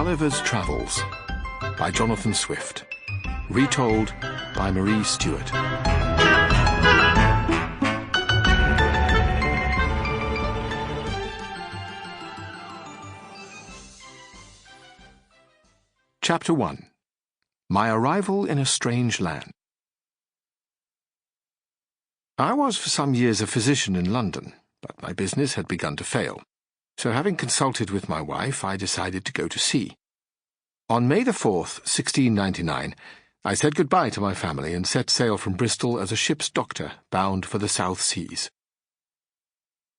Gulliver's Travels by Jonathan Swift. Retold by Marie Stewart. Chapter 1. My Arrival in a Strange Land. I was for some years a physician in London, but my business had begun to fail. So having consulted with my wife, I decided to go to sea. On May the 4th, 1699, I said goodbye to my family and set sail from Bristol as a ship's doctor bound for the South Seas.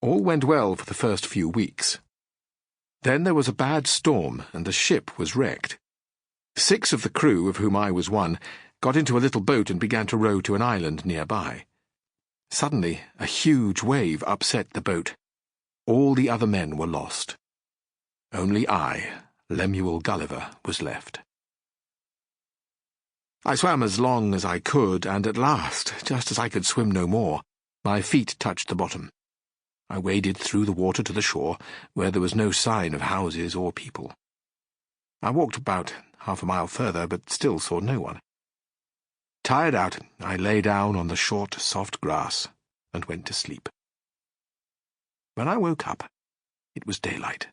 All went well for the first few weeks. Then there was a bad storm and the ship was wrecked. 6 of the crew, of whom I was one, got into a little boat and began to row to an island nearby. Suddenly, a huge wave upset the boat. All the other men were lost. Only I, Lemuel Gulliver, was left. I swam as long as I could, and at last, just as I could swim no more, my feet touched the bottom. I waded through the water to the shore, where there was no sign of houses or people. I walked about half a mile further, but still saw no one. Tired out, I lay down on the short, soft grass and went to sleep. When I woke up, it was daylight.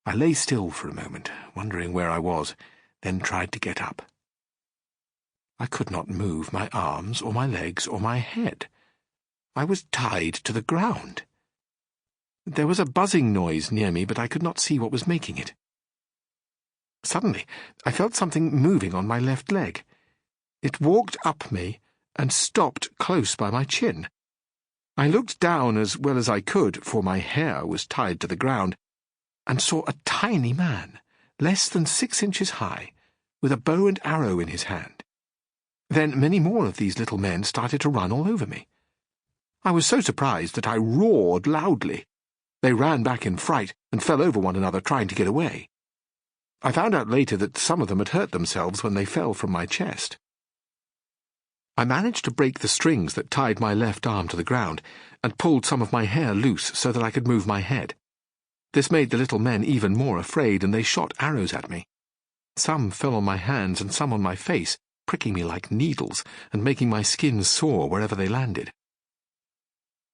I lay still for a moment, wondering where I was, then tried to get up. I could not move my arms or my legs or my head. I was tied to the ground. There was a buzzing noise near me, but I could not see what was making it. Suddenly, I felt something moving on my left leg. It walked up me and stopped close by my chin. I looked down as well as I could, for my hair was tied to the ground, and saw a tiny man, less than 6 inches high, with a bow and arrow in his hand. Then many more of these little men started to run all over me. I was so surprised that I roared loudly. They ran back in fright and fell over one another trying to get away. I found out later that some of them had hurt themselves when they fell from my chest. I managed to break the strings that tied my left arm to the ground and pulled some of my hair loose so that I could move my head. This made the little men even more afraid, and they shot arrows at me. Some fell on my hands and some on my face, pricking me like needles and making my skin sore wherever they landed.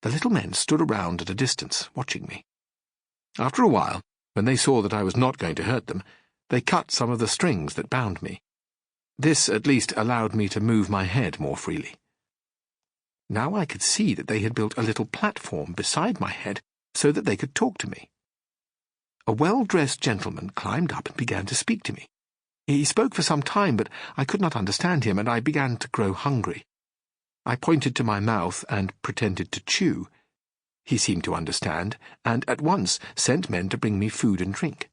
The little men stood around at a distance, watching me. After a while, when they saw that I was not going to hurt them, they cut some of the strings that bound me. This at least allowed me to move my head more freely. Now I could see that they had built a little platform beside my head so that they could talk to me. A well-dressed gentleman climbed up and began to speak to me. He spoke for some time, but I could not understand him, and I began to grow hungry. I pointed to my mouth and pretended to chew. He seemed to understand, and at once sent men to bring me food and drink.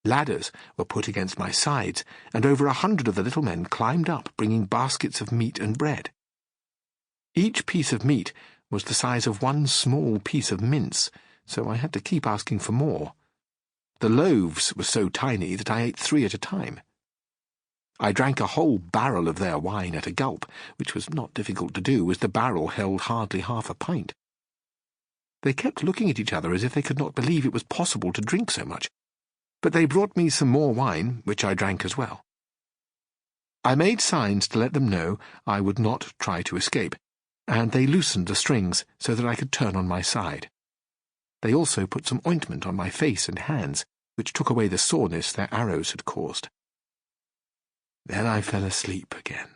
Ladders were put against my sides, and over 100 of the little men climbed up, bringing baskets of meat and bread. Each piece of meat was the size of one small piece of mince, so I had to keep asking for more. The loaves were so tiny that I ate 3 at a time. I drank a whole barrel of their wine at a gulp, which was not difficult to do, as the barrel held hardly half a pint. They kept looking at each other as if they could not believe it was possible to drink so much, but they brought me some more wine, which I drank as well. I made signs to let them know I would not try to escape, and they loosened the strings so that I could turn on my side. They also put some ointment on my face and hands, which took away the soreness their arrows had caused. Then I fell asleep again.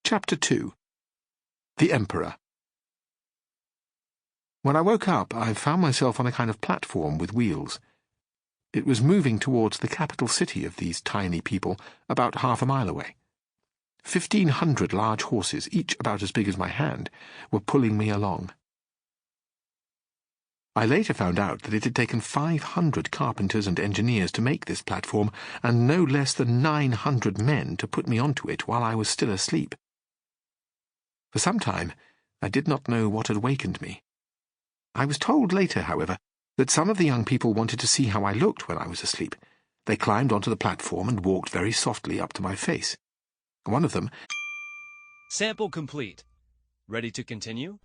Chapter 2. The Emperor. When I woke up, I found myself on a kind of platform with wheels. It was moving towards the capital city of these tiny people, about half a mile away. 1,500 large horses, each about as big as my hand, were pulling me along. I later found out that it had taken 500 carpenters and engineers to make this platform, and no less than 900 men to put me onto it while I was still asleep. For some time, I did not know what had wakened me. I was told later, however, that some of the young people wanted to see how I looked when I was asleep. They climbed onto the platform and walked very softly up to my face. One of them... Sample complete. Ready to continue?